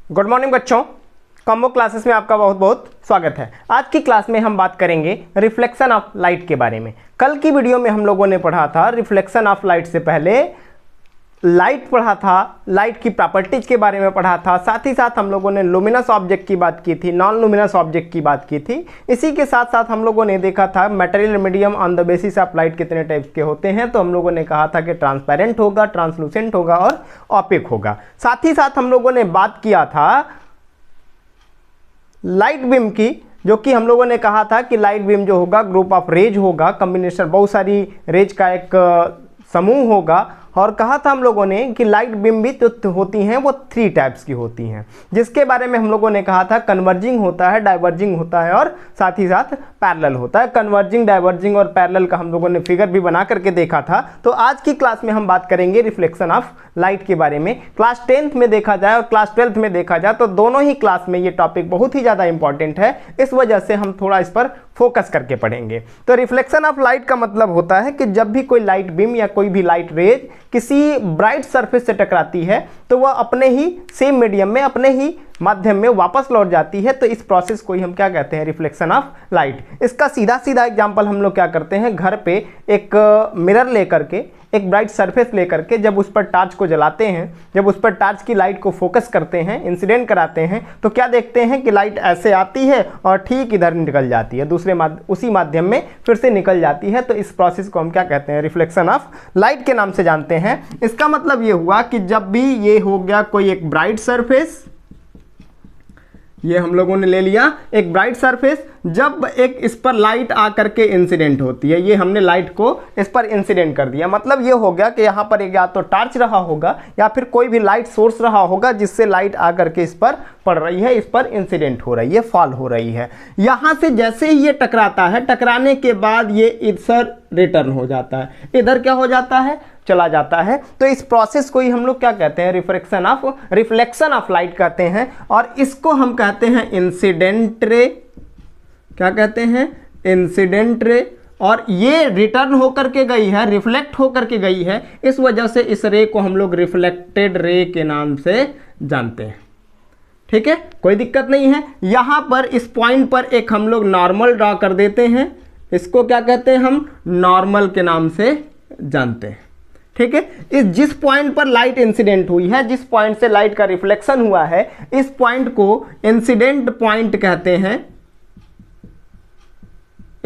Good morning बच्चों, combo classes में आपका बहुत बहुत स्वागत है। आज की क्लास में हम बात करेंगे रिफ्लेक्शन ऑफ लाइट के बारे में। कल की वीडियो में हम लोगों ने पढ़ा था रिफ्लेक्शन ऑफ लाइट से पहले लाइट पढ़ा था, लाइट की प्रॉपर्टीज के बारे में पढ़ा था, साथ ही साथ हम लोगों ने लुमिनस ऑब्जेक्ट की बात की थी, नॉन लुमिनस ऑब्जेक्ट की बात की थी। इसी के साथ साथ हम लोगों ने देखा था material medium on the basis of light कितने टाइप्स के होते हैं। तो हम लोगों ने कहा था कि ट्रांसपेरेंट होगा, ट्रांसलूसेंट होगा और ऑपिक होगा। साथ ही साथ हम लोगों ने बात किया था लाइट बीम की, जो कि हम लोगों ने कहा था कि लाइट बीम जो होगा ग्रुप ऑफ रेज होगा, कॉम्बिनेशन बहुत सारी रेज का एक समूह होगा। और कहा था हम लोगों ने कि लाइट बीम भी जो होती हैं वो 3 टाइप्स की होती हैं, जिसके बारे में हम लोगों ने कहा था कन्वर्जिंग होता है, डाइवर्जिंग होता है और साथ ही साथ पैरेलल होता है। कन्वर्जिंग, डाइवर्जिंग और पैरेलल का हम लोगों ने फिगर भी बना करके देखा था। तो आज की क्लास में हम बात करेंगे रिफ्लेक्शन ऑफ लाइट के बारे में। क्लास 10th में देखा जाए और क्लास 12th में देखा जाए तो दोनों ही क्लास में ये टॉपिक बहुत ही ज़्यादा इंपॉर्टेंट है, इस वजह से हम थोड़ा इस पर फोकस करके पढ़ेंगे। तो रिफ्लेक्शन ऑफ लाइट का मतलब होता है कि जब भी कोई लाइट बीम या कोई भी लाइट रेज किसी ब्राइट सरफेस से टकराती है तो वह अपने ही सेम मीडियम में, अपने ही माध्यम में वापस लौट जाती है। तो इस प्रोसेस को ही हम क्या कहते हैं, रिफ्लेक्शन ऑफ लाइट। इसका सीधा सीधा एग्जांपल हम लोग क्या करते हैं, घर पे एक मिरर लेकर के, एक ब्राइट सरफेस लेकर के जब उस पर टॉर्च को जलाते हैं, जब उस पर टॉर्च की लाइट को फोकस करते हैं, इंसिडेंट कराते हैं, तो क्या देखते हैं कि लाइट ऐसे आती है और ठीक इधर निकल जाती है, उसी माध्यम में फिर से निकल जाती है। तो इस प्रोसेस को हम क्या कहते हैं, रिफ्लेक्शन ऑफ लाइट के नाम से जानते हैं। इसका मतलब ये हुआ कि जब भी ये हो गया कोई एक ब्राइट सरफेस, ये हम लोगों ने ले लिया एक ब्राइट सरफेस, जब एक इस पर लाइट आकर के इंसिडेंट होती है, ये हमने लाइट को इस पर इंसिडेंट कर दिया। मतलब ये हो गया कि यहाँ पर एक या तो टॉर्च रहा होगा या फिर कोई भी लाइट सोर्स रहा होगा जिससे लाइट आकर के इस पर पड़ रही है, इस पर इंसिडेंट हो रही है, फॉल हो रही है। यहाँ से जैसे ही ये टकराता है, टकराने के बाद ये इधर रिटर्न हो जाता है, इधर क्या हो जाता है, चला जाता है। तो इस प्रोसेस को ही हम लोग क्या कहते हैं, रिफ्लेक्शन ऑफ लाइट कहते हैं। और इसको हम कहते हैं इंसिडेंट रे। क्या कहते हैं, इंसिडेंट रे। और ये रिटर्न होकर के गई है, रिफ्लेक्ट होकर के गई है, इस वजह से इस रे को हम लोग रिफ्लेक्टेड रे के नाम से जानते हैं। ठीक है, कोई दिक्कत नहीं है। यहां पर इस पॉइंट पर एक हम लोग नॉर्मल ड्रॉ कर देते हैं, इसको क्या कहते हैं, हम नॉर्मल के नाम से जानते हैं। ठीक है, इस जिस पॉइंट पर लाइट इंसिडेंट हुई है, जिस पॉइंट से लाइट का रिफ्लेक्शन हुआ है, इस पॉइंट को इंसिडेंट पॉइंट कहते हैं,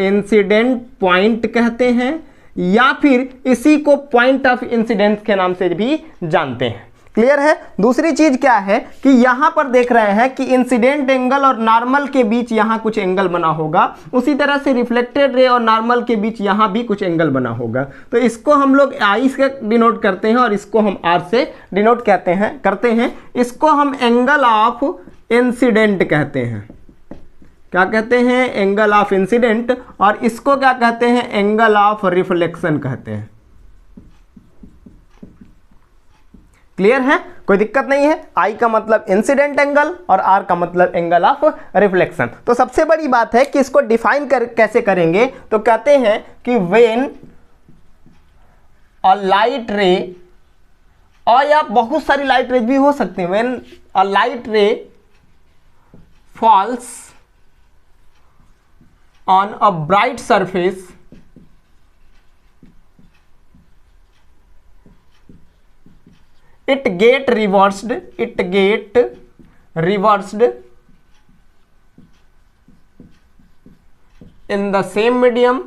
इंसिडेंट पॉइंट कहते हैं, या फिर इसी को पॉइंट ऑफ इंसिडेंस के नाम से भी जानते हैं। क्लियर है। दूसरी चीज क्या है कि यहां पर देख रहे हैं कि इंसिडेंट एंगल और नॉर्मल के बीच यहां कुछ एंगल बना होगा, उसी तरह से रिफ्लेक्टेड रे और नॉर्मल के बीच यहां भी कुछ एंगल बना होगा। तो इसको हम लोग आई से डिनोट करते हैं और इसको हम आर से डिनोट करते हैं। इसको हम एंगल ऑफ इंसिडेंट कहते हैं। क्या कहते हैं, एंगल ऑफ इंसिडेंट। और इसको क्या कहते हैं, एंगल ऑफ रिफ्लेक्शन कहते हैं। क्लियर है, कोई दिक्कत नहीं है। आई का मतलब इंसिडेंट एंगल और आर का मतलब एंगल ऑफ रिफ्लेक्शन। तो सबसे बड़ी बात है कि इसको डिफाइन कैसे करेंगे, तो कहते हैं कि व्हेन अ लाइट रे, और या बहुत सारी लाइट रेज भी हो सकते हैं, when a light ray falls on a bright surface it get reversed in the same medium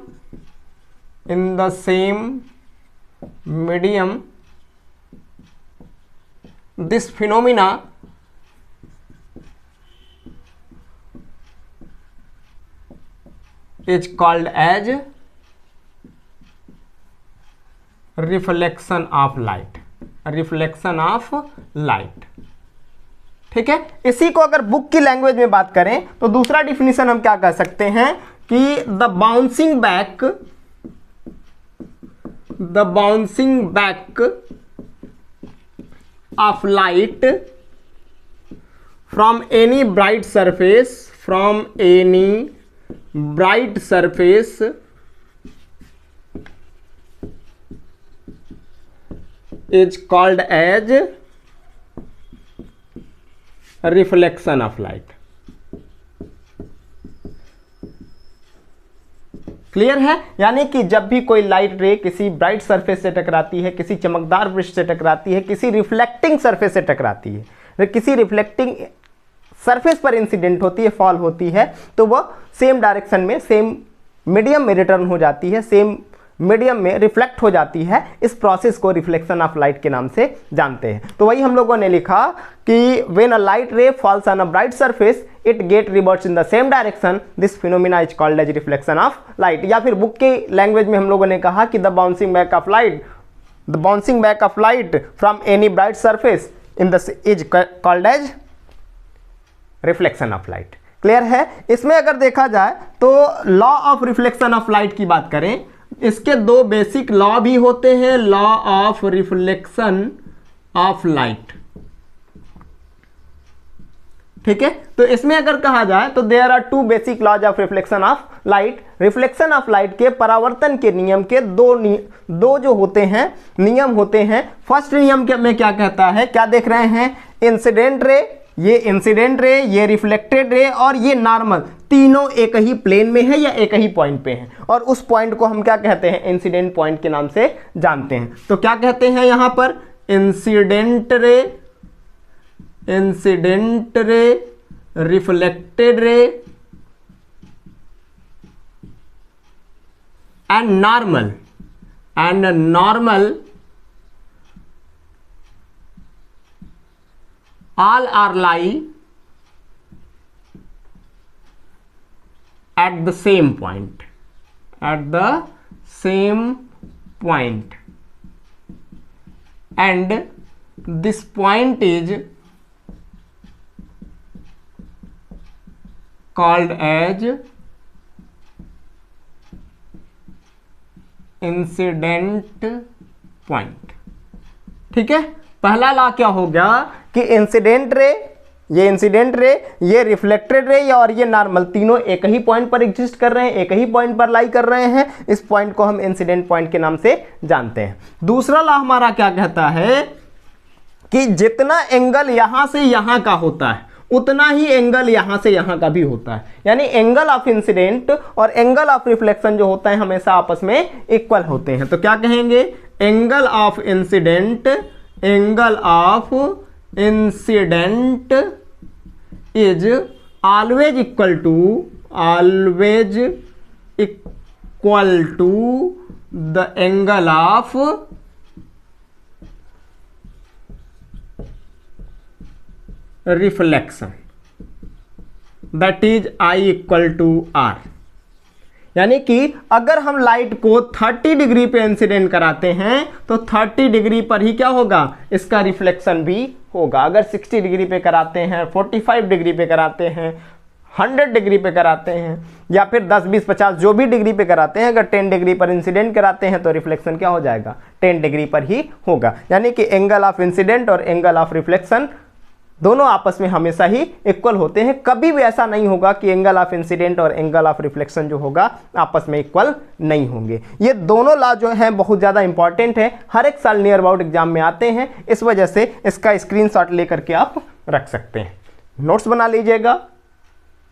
this phenomena is called as reflection of light. ठीक है, इसी को अगर बुक की लैंग्वेज में बात करें तो दूसरा डिफिनीशन हम क्या कह सकते हैं कि the bouncing back of light from any bright surface is called as reflection of light. Clear है? यानी कि जब भी कोई लाइट रे किसी ब्राइट सरफेस से टकराती है, किसी चमकदार पृष्ठ से टकराती है, किसी रिफ्लेक्टिंग सरफेस से टकराती है, किसी रिफ्लेक्टिंग सरफेस पर इंसिडेंट होती है, फॉल होती है, तो वह सेम डायरेक्शन में, सेम मीडियम में रिटर्न हो जाती है, सेम मीडियम में रिफ्लेक्ट हो जाती है। इस प्रोसेस को रिफ्लेक्शन ऑफ लाइट के नाम से जानते हैं। तो वही हम लोगों ने लिखा कि when a light ray falls on a bright surface it get reverts in the same direction, this phenomena is called as reflection of light. या फिर बुक के लैंग्वेज में हम लोगों ने कहा कि the bouncing back of light from any bright surface in the is called as reflection of light. Clear है? इसमें अगर देखा जाए तो law of reflection of light की बात करें, इसके दो बेसिक लॉ भी होते हैं, law of reflection of light. ठीक है? तो इसमें अगर कहा जाए तो there are two basic laws of reflection of light. Reflection of light के परावर्तन के नियम के दो जो होते हैं नियम होते हैं। फर्स्ट नियम में क्या कहता है, क्या देख रहे हैं, इंसिडेंट रे, ये इंसिडेंट रे, ये रिफ्लेक्टेड रे और ये नॉर्मल, तीनों एक ही प्लेन में है या एक ही पॉइंट पे हैं, और उस पॉइंट को हम क्या कहते हैं, इंसिडेंट पॉइंट के नाम से जानते हैं। तो क्या कहते हैं यहां पर, incident ray, reflected ray and normal all are lie at the same point, and this point is called as incident point. ठीक है? पहला लॉ क्या हो गया कि इंसिडेंट रे, ये रिफ्लेक्टेड रे और ये नॉर्मल, तीनों एक ही पॉइंट पर एग्जिस्ट कर रहे हैं, एक ही पॉइंट पर लाई कर रहे हैं। इस पॉइंट को हम इंसिडेंट पॉइंट के नाम से जानते हैं। दूसरा लॉ हमारा क्या कहता है कि जितना एंगल यहां से यहां का होता है उतना ही एंगल यहां से यहां का भी होता है। यानी एंगल ऑफ इंसिडेंट और एंगल ऑफ रिफ्लेक्शन जो होता है हमेशा आपस में इक्वल होते हैं। तो क्या कहेंगे, angle of incident is always equal to the angle of reflection, that is I equal to R। यानी कि अगर हम लाइट को 30 डिग्री पे इंसिडेंट कराते हैं तो 30 डिग्री पर ही क्या होगा, इसका रिफ्लेक्शन भी होगा। अगर 60 डिग्री पे कराते हैं, 45 डिग्री पे कराते हैं, 100 डिग्री पे कराते हैं, या फिर 10, 20, 50 जो भी डिग्री पे कराते हैं, अगर 10 डिग्री पर इंसिडेंट कराते हैं तो रिफ्लेक्शन क्या हो जाएगा, 10 डिग्री पर ही होगा। यानी कि एंगल ऑफ इंसिडेंट और एंगल ऑफ रिफ्लेक्शन दोनों आपस में हमेशा ही इक्वल होते हैं। कभी भी ऐसा नहीं होगा कि एंगल ऑफ इंसिडेंट और एंगल ऑफ रिफ्लेक्शन जो होगा आपस में इक्वल नहीं होंगे। ये दोनों लॉ जो हैं बहुत ज़्यादा इंपॉर्टेंट है, हर एक साल नियर अबाउट एग्जाम में आते हैं, इस वजह से इसका स्क्रीनशॉट लेकर के आप रख सकते हैं, नोट्स बना लीजिएगा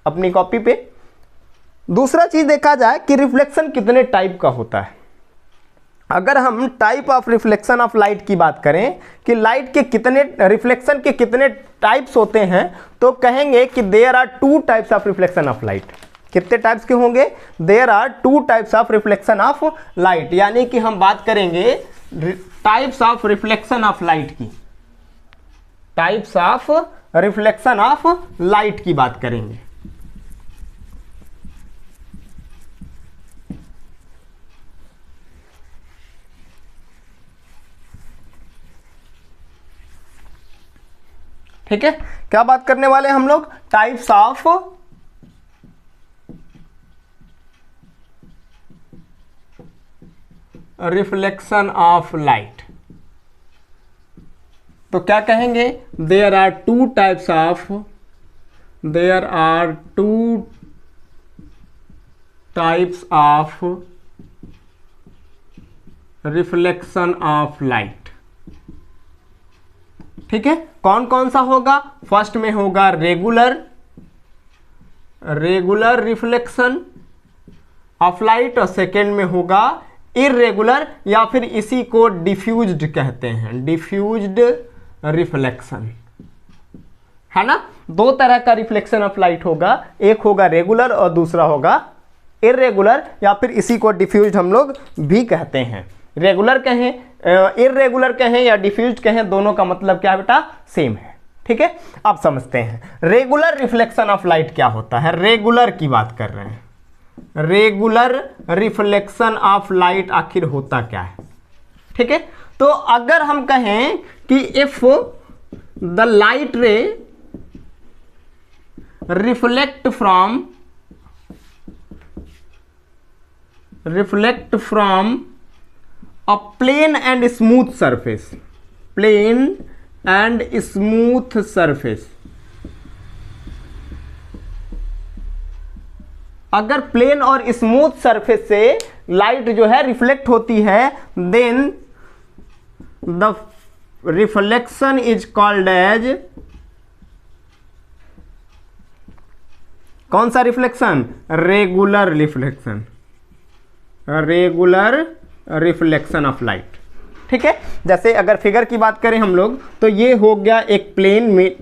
अपनी कॉपी पे। दूसरा चीज देखा जाए कि रिफ्लेक्शन कितने टाइप का होता है। अगर हम type of reflection of light की बात करें कि लाइट के कितने, रिफ्लेक्शन के कितने टाइप्स होते हैं, तो कहेंगे कि there are 2 types of reflection of light. कितने टाइप्स के होंगे, there are 2 types of reflection of light. यानी कि हम बात करेंगे types of reflection of light की, types of reflection of light की बात करेंगे। ठीक है, क्या बात करने वाले हम लोग, types of reflection of light. तो क्या कहेंगे, there are 2 types of reflection of light. ठीक है, कौन कौन सा होगा? फर्स्ट में होगा रेगुलर रिफ्लेक्शन ऑफ लाइट और सेकेंड में होगा इर्रेगुलर या फिर इसी को डिफ्यूज्ड कहते हैं, डिफ्यूज्ड रिफ्लेक्शन, है ना। दो तरह का रिफ्लेक्शन ऑफ लाइट होगा, एक होगा रेगुलर और दूसरा होगा इर्रेगुलर या फिर इसी को डिफ्यूज्ड हम लोग भी कहते हैं। रेगुलर कहें, इर्रेगुलर कहें या डिफ्यूज्ड कहें, दोनों का मतलब क्या है बेटा? सेम है। ठीक है, अब समझते हैं रेगुलर रिफ्लेक्शन ऑफ लाइट क्या होता है। रेगुलर की बात कर रहे हैं, रेगुलर रिफ्लेक्शन ऑफ लाइट आखिर होता क्या है? ठीक है, तो अगर हम कहें कि if the light ray reflect from a plane and smooth surface, plane and smooth surface, अगर प्लेन और स्मूथ सरफेस से लाइट जो है रिफ्लेक्ट होती है, then the reflection is called as, कौन सा reflection? Regular reflection, regular reflection of light. ठीक है, जैसे अगर फिगर की बात करें हम लोग, तो ये हो गया एक प्लेन में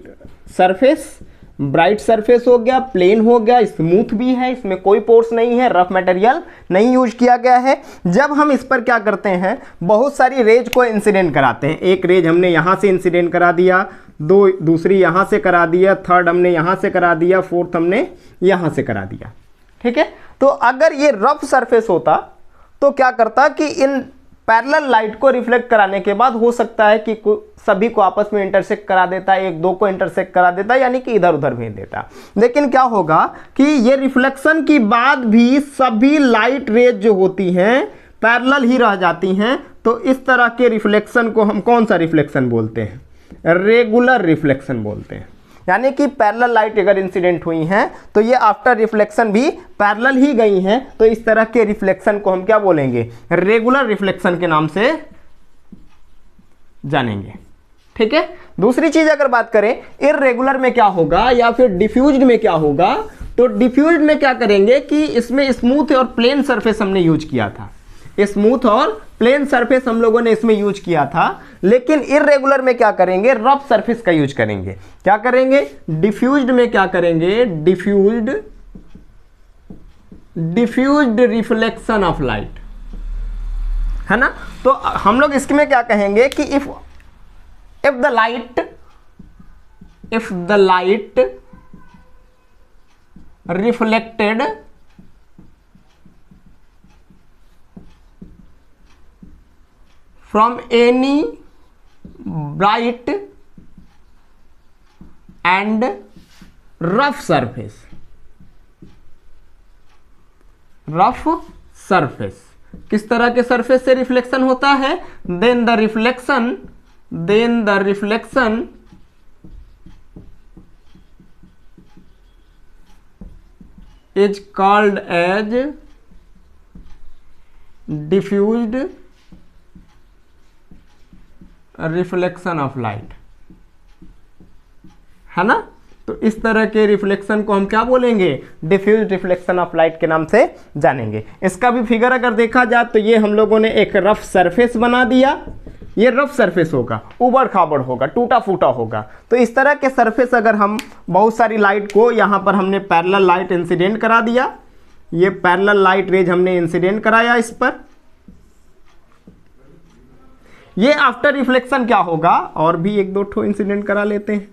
सरफेस, ब्राइट सरफेस हो गया, प्लेन हो गया, स्मूथ भी है, इसमें कोई पोर्स नहीं है, रफ मटेरियल नहीं यूज किया गया है। जब हम इस पर क्या करते हैं, बहुत सारी रेज को इंसिडेंट कराते हैं। एक रेज हमने यहाँ से इंसिडेंट करा दिया, दूसरी यहाँ से करा दिया, थर्ड हमने यहाँ से करा दिया, फोर्थ हमने यहाँ से करा दिया। ठीक है, तो अगर ये रफ सरफेस होता तो क्या करता कि इन पैरेलल लाइट को रिफ्लेक्ट कराने के बाद हो सकता है कि सभी को आपस में इंटरसेक्ट करा देता, एक दो को इंटरसेक्ट करा देता, यानी कि इधर उधर भेज देता। लेकिन क्या होगा कि ये रिफ्लेक्शन के बाद भी सभी लाइट रेज जो होती हैं पैरेलल ही रह जाती हैं। तो इस तरह के रिफ्लेक्शन को हम कौन सा रिफ्लेक्शन बोलते हैं? रेगुलर रिफ्लेक्शन बोलते हैं। यानी कि पैरेलल लाइट अगर इंसिडेंट हुई हैं तो ये आफ्टर रिफ्लेक्शन भी पैरेलल ही गई हैं, तो इस तरह के रिफ्लेक्शन को हम क्या बोलेंगे? रेगुलर रिफ्लेक्शन के नाम से जानेंगे। ठीक है, दूसरी चीज अगर बात करें इर्रेगुलर में क्या होगा या फिर डिफ्यूज्ड में क्या होगा, तो डिफ्यूज्ड में क्या करेंगे कि इसमें स्मूथ और प्लेन सरफेस हमने यूज किया था, स्मूथ और प्लेन सरफेस हम लोगों ने इसमें यूज किया था। लेकिन इर्रेगुलर में क्या करेंगे? रफ सरफेस का यूज करेंगे। क्या करेंगे? डिफ्यूज्ड में क्या करेंगे? डिफ्यूज्ड रिफ्लेक्शन ऑफ लाइट, है ना। तो हम लोग इसमें क्या कहेंगे कि if the light reflected from any bright and rough surface, किस तरह के सरफेस से रिफ्लेक्शन होता है? then the reflection is called as diffused reflection of light, है ना। तो इस तरह के रिफ्लेक्शन को हम क्या बोलेंगे? डिफ्यूज रिफ्लेक्शन ऑफ लाइट के नाम से जानेंगे। इसका भी फिगर अगर देखा जाए तो ये हम लोगों ने एक रफ सरफेस बना दिया, ये रफ सरफेस होगा, उबड़ खाबड़ होगा, टूटा फूटा होगा। तो इस तरह के सरफेस अगर हम बहुत सारी लाइट को, यहाँ पर हमने पैरेलल लाइट इंसिडेंट करा दिया, ये पैरेलल लाइट रेज हमने इंसिडेंट कराया इस पर, ये आफ्टर रिफ्लेक्शन क्या होगा? और भी एक दो ठो इंसिडेंट करा लेते हैं।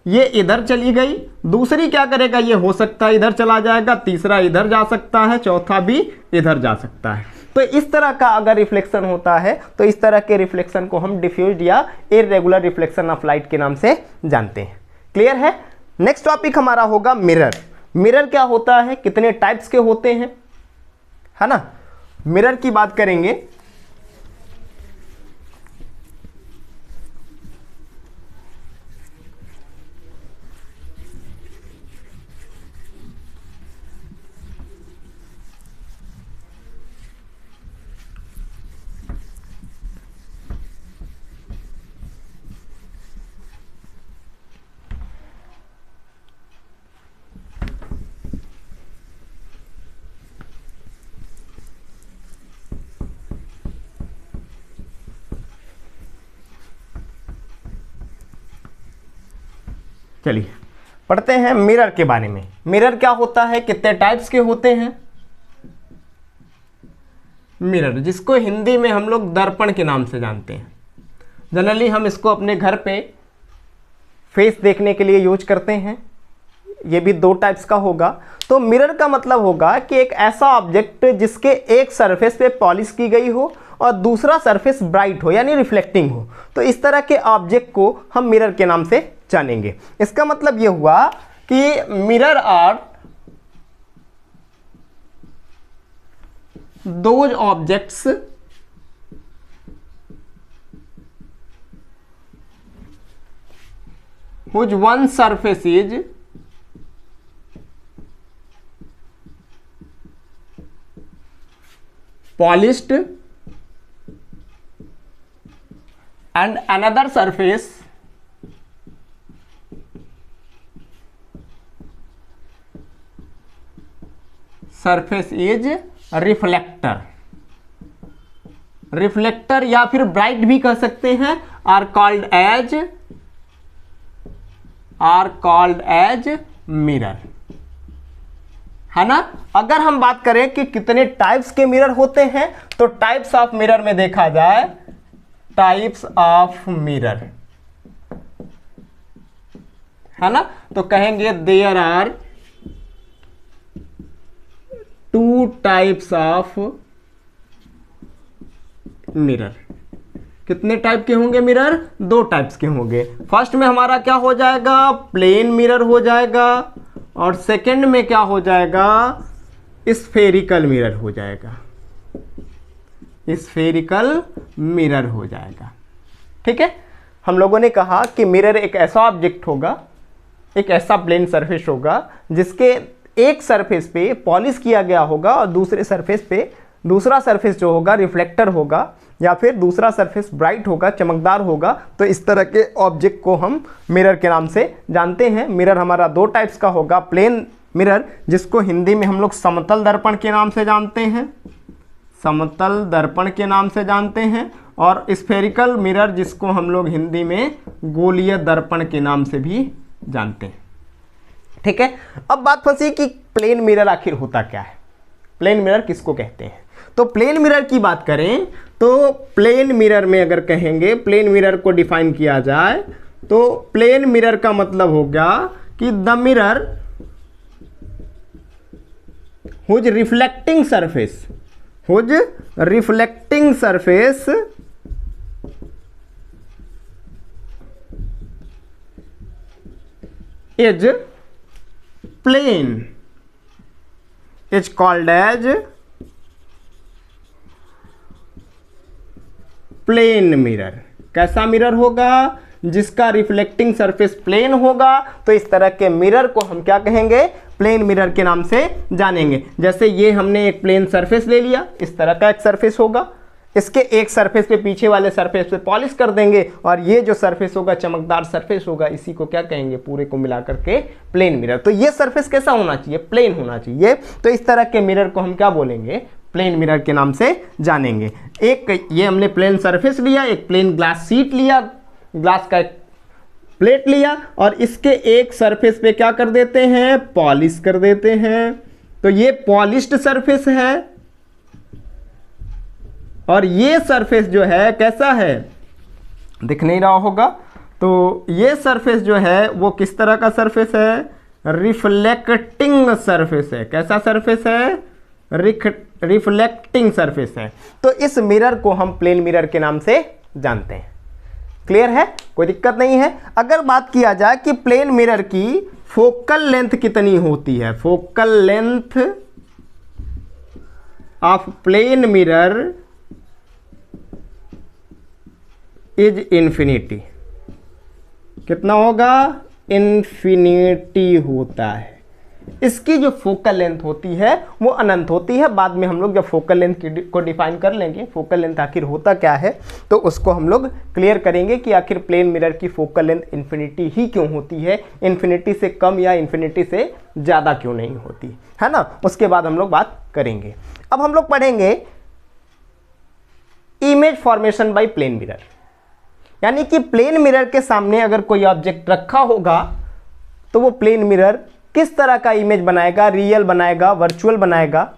ये इधर चली गई, दूसरी क्या करेगा? ये हो सकता है इधर चला जाएगा, तीसरा इधर जा सकता है, चौथा भी इधर जा सकता है। तो इस तरह का अगर रिफ्लेक्शन होता है तो इस तरह के रिफ्लेक्शन को हम डिफ्यूज्ड या इर्रेगुलर रिफ्लेक्शन ऑफ लाइट के नाम से जानते हैं। क्लियर है। नेक्स्ट टॉपिक हमारा होगा मिरर। मिरर क्या होता है, कितने टाइप्स के होते हैं, है ना। मिरर की बात करेंगे चलिए पढ़ते हैं मिरर के बारे में। मिरर क्या होता है, कितने टाइप्स के होते हैं? मिरर, जिसको हिंदी में हम लोग दर्पण के नाम से जानते हैं। जनरली हम इसको अपने घर पे फेस देखने के लिए यूज करते हैं। ये भी 2 टाइप्स का होगा। तो मिरर का मतलब होगा कि एक ऐसा ऑब्जेक्ट जिसके एक सरफेस पे पॉलिश की गई हो और दूसरा सरफेस ब्राइट हो यानी रिफ्लेक्टिंग हो। तो इस तरह के ऑब्जेक्ट को हम मिरर के नाम से जानेंगे। इसका मतलब ये हुआ कि mirror are those objects whose one surface is polished and another surface is reflector या फिर ब्राइट भी कह सकते हैं, आर कॉल्ड एज मिरर, है ना। अगर हम बात करें कि कितने टाइप्स के मिरर होते हैं, तो टाइप्स ऑफ मिरर में देखा जाए, टाइप्स ऑफ मिरर, है ना, तो कहेंगे there are 2 types of mirror. कितने टाइप के होंगे मिरर? 2 टाइप्स के होंगे। फर्स्ट में हमारा क्या हो जाएगा, प्लेन मिरर हो जाएगा, और सेकंड में क्या हो जाएगा, स्फेरिकल मिरर हो जाएगा, स्फेरिकल मिरर हो जाएगा। ठीक है, हम लोगों ने कहा कि मिरर एक ऐसा ऑब्जेक्ट होगा, एक ऐसा प्लेन सरफेस होगा जिसके एक सरफेस पे पॉलिश किया गया होगा और दूसरे सरफेस पे दूसरा सरफेस जो होगा रिफ्लेक्टर होगा या फिर दूसरा सरफेस ब्राइट होगा, चमकदार होगा। तो इस तरह के ऑब्जेक्ट को हम मिरर के नाम से जानते हैं। मिरर हमारा 2 टाइप्स का होगा, प्लेन मिरर जिसको हिंदी में हम लोग समतल दर्पण के नाम से जानते हैं, समतल दर्पण के नाम से जानते हैं, और स्फेरिकल मिरर जिसको हम लोग हिंदी में गोलीय दर्पण के नाम से भी जानते हैं। ठीक है, अब बात फंसी कि प्लेन मिरर आखिर होता क्या है, प्लेन मिरर किसको कहते हैं। तो प्लेन मिरर की बात करें तो प्लेन मिरर में अगर कहेंगे, प्लेन मिरर को डिफाइन किया जाए तो प्लेन मिरर का मतलब होगा कि the mirror whose reflecting surface, whose reflecting surface is plane is called as plane mirror. कैसा मिरर होगा, जिसका रिफ्लेक्टिंग सरफेस प्लेन होगा। तो इस तरह के मिरर को हम क्या कहेंगे, प्लेन मिरर के नाम से जानेंगे। जैसे ये हमने एक प्लेन सरफेस ले लिया, इस तरह का एक सरफेस होगा, इसके एक सरफेस पे पीछे वाले सरफेस पे पॉलिश कर देंगे और ये जो सरफेस होगा चमकदार सरफेस होगा, इसी को क्या कहेंगे, पूरे को मिला करके प्लेन मिरर। तो ये सरफेस कैसा होना चाहिए, प्लेन होना चाहिए। तो इस तरह के मिरर को हम क्या बोलेंगे, प्लेन मिरर के नाम से जानेंगे। एक ये हमने प्लेन सरफेस लिया, एक प्लेन ग्लास शीट लिया, ग्लास का एक प्लेट लिया और इसके एक सरफेस पे क्या कर देते हैं, पॉलिश कर देते हैं। तो ये पॉलिश्ड सरफेस है और ये सरफेस जो है कैसा है, दिख नहीं रहा होगा। तो ये सरफेस जो है वो किस तरह का सरफेस है, रिफ्लेक्टिंग सरफेस है। कैसा सरफेस है, रिफ्लेक्टिंग सरफेस है। तो इस मिरर को हम प्लेन मिरर के नाम से जानते हैं। क्लियर है, कोई दिक्कत नहीं है। अगर बात किया जाए कि प्लेन मिरर की फोकल लेंथ कितनी होती है, focal length of plane mirror is infinity. कितना होगा, इन्फिनिटी होता है। इसकी जो फोकल लेंथ होती है वो अनंत होती है। बाद में हम लोग जब फोकल लेंथ को डिफाइन कर लेंगे, फोकल लेंथ आखिर होता क्या है, तो उसको हम लोग क्लियर करेंगे कि आखिर प्लेन मिरर की फोकल लेंथ इन्फिनिटी ही क्यों होती है, इन्फिनिटी से कम या इन्फिनिटी से ज़्यादा क्यों नहीं होती है ना। उसके बाद हम लोग बात करेंगे। अब हम लोग पढ़ेंगे image formation by plane mirror, यानी कि प्लेन मिरर के सामने अगर कोई ऑब्जेक्ट रखा होगा तो वो प्लेन मिरर किस तरह का इमेज बनाएगा, रियल बनाएगा, वर्चुअल बनाएगा,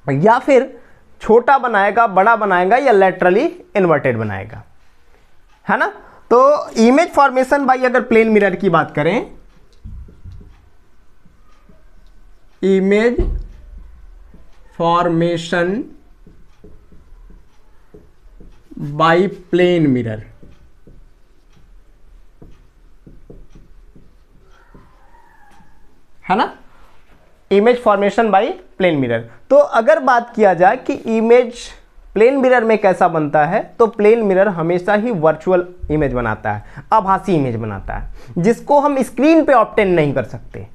या फिर छोटा बनाएगा, बड़ा बनाएगा, या लैटरली इन्वर्टेड बनाएगा, है ना। तो इमेज फॉर्मेशन बाय अगर प्लेन मिरर की बात करें, image formation by plane mirror, है ना, image formation by plane mirror. तो अगर बात किया जाए कि इमेज प्लेन मिरर में कैसा बनता है, तो प्लेन मिरर हमेशा ही वर्चुअल इमेज बनाता है, आभासी इमेज बनाता है, जिसको हम स्क्रीन पे ऑब्टेन नहीं कर सकते।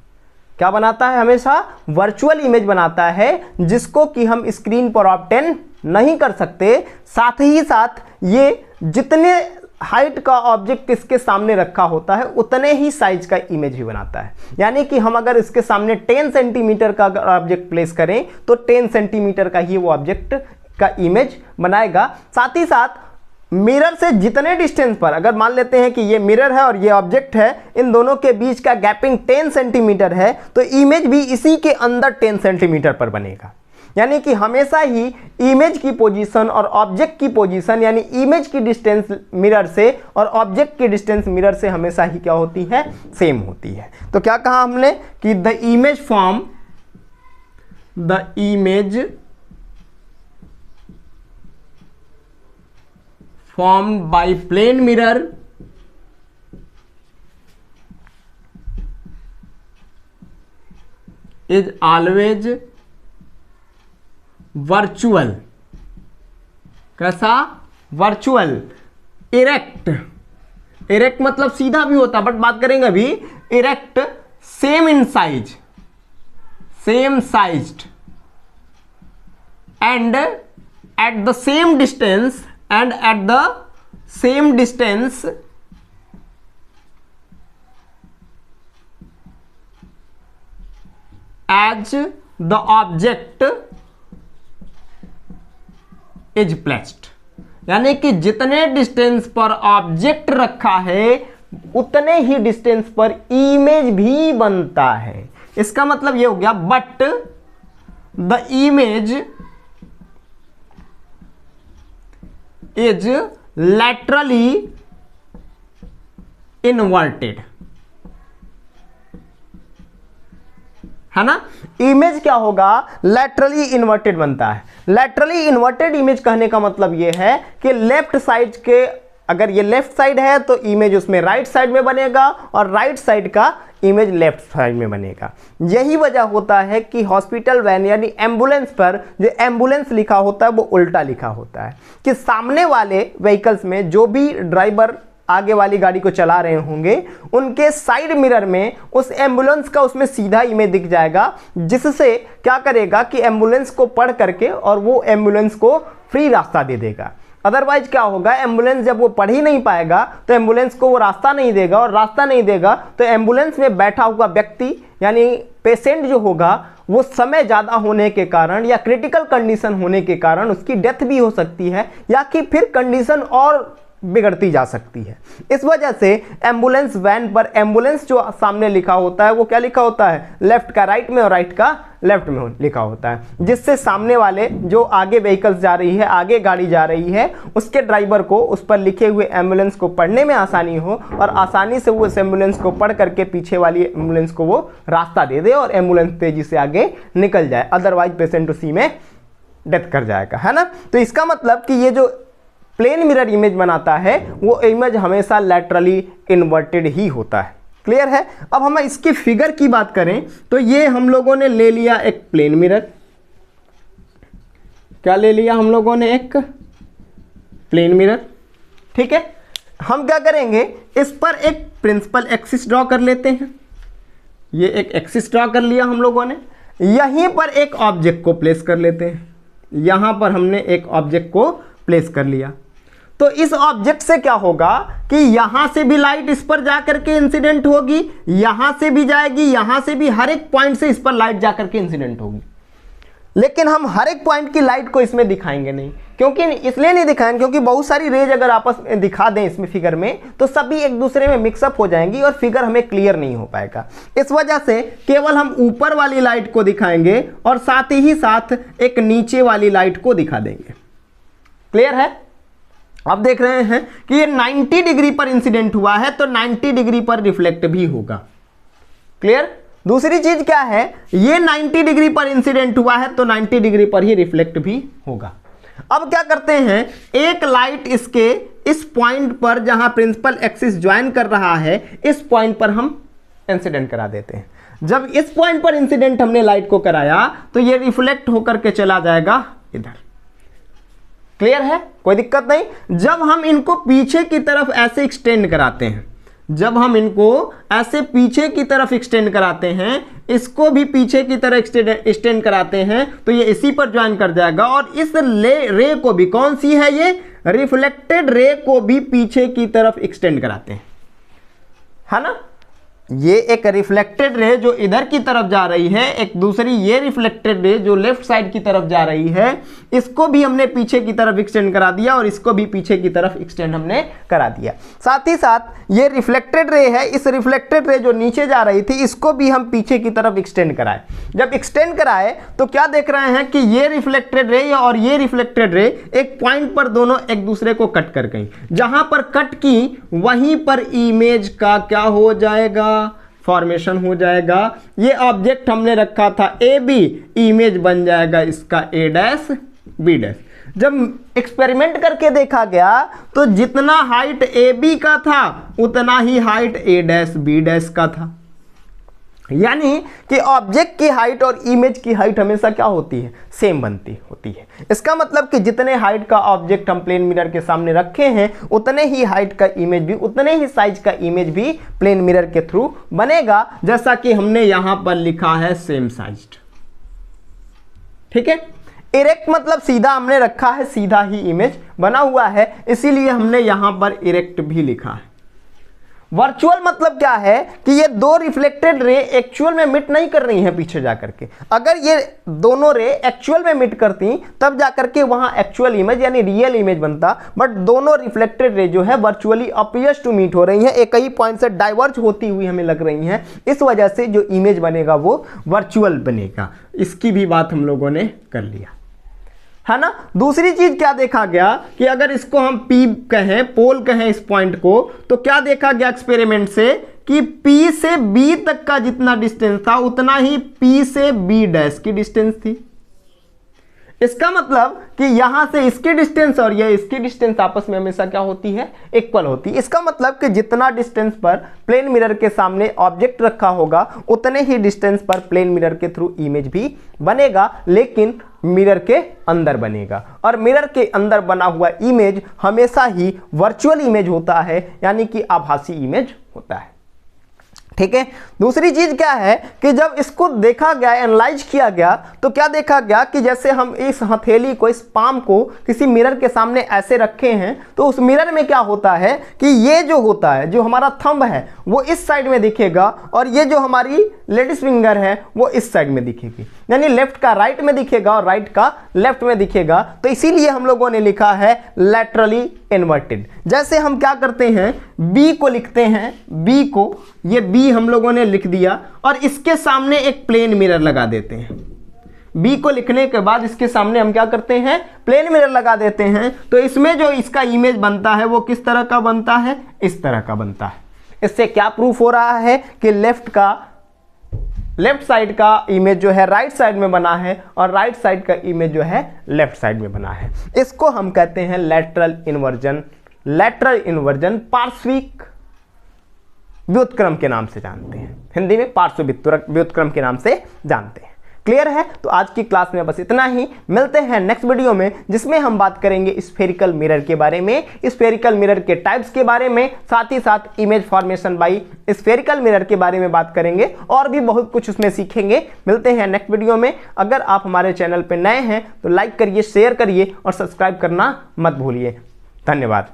क्या बनाता है? हमेशा वर्चुअल इमेज बनाता है, जिसको कि हम स्क्रीन पर ऑब्टेन नहीं कर सकते। साथ ही साथ ये जितने हाइट का ऑब्जेक्ट इसके सामने रखा होता है उतने ही साइज का इमेज भी बनाता है। यानी कि हम अगर इसके सामने 10 सेंटीमीटर का ऑब्जेक्ट प्लेस करें तो 10 सेंटीमीटर का ही वो ऑब्जेक्ट का इमेज बनाएगा। साथ ही साथ मिरर से जितने डिस्टेंस पर, अगर मान लेते हैं कि ये मिरर है और ये ऑब्जेक्ट है, इन दोनों के बीच का गैपिंग 10 सेंटीमीटर है, तो इमेज भी इसी के अंदर 10 सेंटीमीटर पर बनेगा। यानी कि हमेशा ही इमेज की पोजीशन और ऑब्जेक्ट की पोजीशन, यानी इमेज की डिस्टेंस मिरर से और ऑब्जेक्ट की डिस्टेंस मिरर से हमेशा ही क्या होती है? सेम होती है। तो क्या कहा हमने कि the image formed by plane mirror is always virtual। कैसा? वर्चुअल। इरेक्ट, इरेक्ट मतलब सीधा भी होता, बट बात करेंगे अभी erect, same in size, same sized, and at the same distance, and at the same distance as the object is placed। यानी कि जितने डिस्टेंस पर ऑब्जेक्ट रखा है उतने ही डिस्टेंस पर इमेज भी बनता है। इसका मतलब ये हो गया, but the image is laterally inverted, है ना। इमेज क्या होगा? लैटरली इन्वर्टेड बनता है। लैटरली इन्वर्टेड इमेज कहने का मतलब यह है कि लेफ्ट साइड के, अगर ये लेफ्ट साइड है तो इमेज उसमें राइट साइड में बनेगा, और राइट साइड का इमेज लेफ्ट साइड में बनेगा। यही वजह होता है कि हॉस्पिटल वैन यानी एम्बुलेंस पर जो एम्बुलेंस लिखा होता है वो उल्टा लिखा होता है, कि सामने वाले व्हीकल्स में जो भी ड्राइवर आगे वाली गाड़ी को चला रहे होंगे उनके साइड मिरर में उस एम्बुलेंस का उसमें सीधा इमेज दिख जाएगा, जिससे क्या करेगा कि एम्बुलेंस को पढ़ करके और वो एम्बुलेंस को फ्री रास्ता दे देगा। अदरवाइज क्या होगा, एम्बुलेंस जब वो पढ़ ही नहीं पाएगा तो एम्बुलेंस को वो रास्ता नहीं देगा, और रास्ता नहीं देगा तो एम्बुलेंस में बैठा हुआ व्यक्ति यानी पेशेंट जो होगा वो समय ज़्यादा होने के कारण या क्रिटिकल कंडीशन होने के कारण उसकी डेथ भी हो सकती है, या कि फिर कंडीशन और बिगड़ती जा सकती है। इस वजह से एम्बुलेंस वैन पर एम्बुलेंस जो सामने लिखा होता है वो क्या लिखा होता है? लेफ्ट का राइट में और राइट का लेफ्ट में लिखा होता है, जिससे सामने वाले जो आगे व्हीकल्स जा रही है, आगे गाड़ी जा रही है, उसके ड्राइवर को उस पर लिखे हुए एम्बुलेंस को पढ़ने में आसानी हो और आसानी से वो इस एम्बुलेंस को पढ़ करके पीछे वाली एम्बुलेंस को वो रास्ता दे दे और एम्बुलेंस तेजी से आगे निकल जाए। अदरवाइज पेशेंट उसी में डेथ कर जाएगा, है ना। तो इसका मतलब कि ये जो प्लेन मिरर इमेज बनाता है वो इमेज हमेशा लैटरली इन्वर्टेड ही होता है। क्लियर है? अब हम इसकी फिगर की बात करें तो ये हम लोगों ने ले लिया एक प्लेन मिरर। क्या ले लिया हम लोगों ने? एक प्लेन मिरर। ठीक है, हम क्या करेंगे, इस पर एक प्रिंसिपल एक्सिस ड्रॉ कर लेते हैं। ये एक एक्सिस ड्रॉ कर लिया हम लोगों ने। यहीं पर एक ऑब्जेक्ट को प्लेस कर लेते हैं। यहां पर हमने एक ऑब्जेक्ट को प्लेस कर लिया, तो इस ऑब्जेक्ट से क्या होगा कि यहां से भी लाइट इस पर जाकर के इंसिडेंट होगी, यहां से भी जाएगी, यहां से भी, हर एक पॉइंट से इस पर लाइट जाकर के इंसिडेंट होगी। लेकिन हम हर एक पॉइंट की लाइट को इसमें दिखाएंगे नहीं, क्योंकि इसलिए नहीं दिखाएंगे क्योंकि बहुत सारी रेज अगर आपस में दिखा दें इसमें फिगर में तो सभी एक दूसरे में मिक्सअप हो जाएंगी और फिगर हमें क्लियर नहीं हो पाएगा। इस वजह से केवल हम ऊपर वाली लाइट को दिखाएंगे और साथ ही साथ एक नीचे वाली लाइट को दिखा देंगे। क्लियर है? अब देख रहे हैं कि ये 90 डिग्री पर इंसिडेंट हुआ है तो 90 डिग्री पर रिफ्लेक्ट भी होगा। क्लियर? दूसरी चीज क्या है, ये 90 डिग्री पर इंसिडेंट हुआ है तो 90 डिग्री पर ही रिफ्लेक्ट भी होगा। अब क्या करते हैं, एक लाइट इसके इस पॉइंट पर जहां प्रिंसिपल एक्सिस ज्वाइन कर रहा है इस पॉइंट पर हम इंसिडेंट करा देते हैं। जब इस पॉइंट पर इंसिडेंट हमने लाइट को कराया तो ये रिफ्लेक्ट होकर के चला जाएगा इधर। क्लियर है? कोई दिक्कत नहीं। जब हम इनको पीछे की तरफ ऐसे एक्सटेंड कराते हैं, जब हम इनको ऐसे पीछे की तरफ एक्सटेंड कराते हैं, इसको भी पीछे की तरफ एक्सटेंड कराते हैं तो ये इसी पर ज्वाइन कर जाएगा और इस रे को भी, कौन सी है ये, रिफ्लेक्टेड रे को भी पीछे की तरफ एक्सटेंड कराते हैं, है ना। ये एक रिफ्लेक्टेड रे जो इधर की तरफ जा रही है, एक दूसरी ये रिफ्लेक्टेड रे जो लेफ्ट साइड की तरफ जा रही है, इसको भी हमने पीछे की तरफ एक्सटेंड करा दिया और इसको भी पीछे की तरफ एक्सटेंड हमने करा दिया। साथ ही साथ ये रिफ्लेक्टेड रे है, इस रिफ्लेक्टेड रे जो नीचे जा रही थी इसको भी हम पीछे की तरफ एक्सटेंड कराए। जब एक्सटेंड कराए तो क्या देख रहे हैं कि ये रिफ्लेक्टेड रे और ये रिफ्लेक्टेड रे एक पॉइंट पर दोनों एक दूसरे को कट कर गई। जहां पर कट की वहीं पर इमेज का क्या हो जाएगा, फॉर्मेशन हो जाएगा। ये ऑब्जेक्ट हमने रखा था ए बी, इमेज बन जाएगा इसका ए डैश बी डैश। जब एक्सपेरिमेंट करके देखा गया तो जितना हाइट ए बी का था उतना ही हाइट ए डैश बी डैश का था। यानी कि ऑब्जेक्ट की हाइट और इमेज की हाइट हमेशा क्या होती है, सेम बनती होती है। इसका मतलब कि जितने हाइट का ऑब्जेक्ट हम प्लेन मिरर के सामने रखे हैं उतने ही हाइट का इमेज भी, उतने ही साइज का इमेज भी प्लेन मिरर के थ्रू बनेगा, जैसा कि हमने यहां पर लिखा है सेम साइज्ड। ठीक है, इरेक्ट मतलब सीधा हमने रखा है, सीधा ही इमेज बना हुआ है, इसीलिए हमने यहां पर इरेक्ट भी लिखा है। वर्चुअल मतलब क्या है कि ये दो रिफ्लेक्टेड रे एक्चुअल में मिट नहीं कर रही हैं पीछे जाकर के। अगर ये दोनों रे एक्चुअल में मिट करती तब जाकर के वहां एक्चुअल इमेज यानी रियल इमेज बनता, बट दोनों रिफ्लेक्टेड रे जो है वर्चुअली अपीयर्स टू मीट हो रही हैं, एक ही पॉइंट से डाइवर्ज होती हुई हमें लग रही हैं। इस वजह से जो इमेज बनेगा वो वर्चुअल बनेगा। इसकी भी बात हम लोगों ने कर लिया, है ना। दूसरी चीज क्या देखा गया कि अगर इसको हम P कहें, पोल कहें इस पॉइंट को, तो क्या देखा गया एक्सपेरिमेंट से कि P से B तक का जितना डिस्टेंस था उतना ही P से B डैश की डिस्टेंस थी। इसका मतलब कि यहां से इसकी डिस्टेंस और ये इसकी डिस्टेंस आपस में हमेशा क्या होती है, इक्वल होती है। इसका मतलब कि जितना डिस्टेंस पर प्लेन मिरर के सामने ऑब्जेक्ट रखा होगा उतने ही डिस्टेंस पर प्लेन मिरर के थ्रू इमेज भी बनेगा, लेकिन मिरर के अंदर बनेगा। और मिरर के अंदर बना हुआ इमेज हमेशा ही वर्चुअल इमेज होता है, यानी कि आभासी इमेज होता है। ठीक है, दूसरी चीज क्या है कि जब इसको देखा गया, एनालाइज किया गया, तो क्या देखा गया कि जैसे हम इस हथेली को, इस पाम को किसी मिरर के सामने ऐसे रखे हैं तो उस मिरर में क्या होता है कि ये जो होता है, जो हमारा थंब है वो इस साइड में दिखेगा और ये जो हमारी लेडीज फिंगर है वो इस साइड में दिखेगी, यानी लेफ्ट का राइट में दिखेगा और राइट का लेफ्ट में दिखेगा। तो इसीलिए हम लोगों ने लिखा है लैटरली इन्वर्टेड। जैसे हम क्या करते हैं, बी को लिखते हैं, बी को, ये बी हम लोगों ने लिख दिया और इसके सामने एक प्लेन मिरर लगा देते हैं। बी को लिखने के बाद इसके सामने हम क्या करते हैं, प्लेन मिरर लगा देते हैं। तो इसमें जो इसका इमेज बनता है वो किस तरह का बनता है, इस तरह का बनता है। इससे क्या प्रूफ हो रहा है कि लेफ्ट साइड का इमेज जो है राइट साइड में बना है और राइट साइड का इमेज जो है लेफ्ट साइड में बना है। इसको हम कहते हैं लैटरल इन्वर्जन। लैटरल इन्वर्जन पार्श्विक व्युत्क्रम के नाम से जानते हैं, हिंदी में पार्श्व व्युत्क्रम के नाम से जानते हैं। क्लियर है? तो आज की क्लास में बस इतना ही। मिलते हैं नेक्स्ट वीडियो में जिसमें हम बात करेंगे स्फेरिकल मिरर के बारे में, स्फेरिकल मिरर के टाइप्स के बारे में, साथ ही साथ image formation bye spherical mirror के बारे में बात करेंगे और भी बहुत कुछ उसमें सीखेंगे। मिलते हैं नेक्स्ट वीडियो में। अगर आप हमारे चैनल पर नए हैं तो लाइक करिए, शेयर करिए और सब्सक्राइब करना मत भूलिए। धन्यवाद।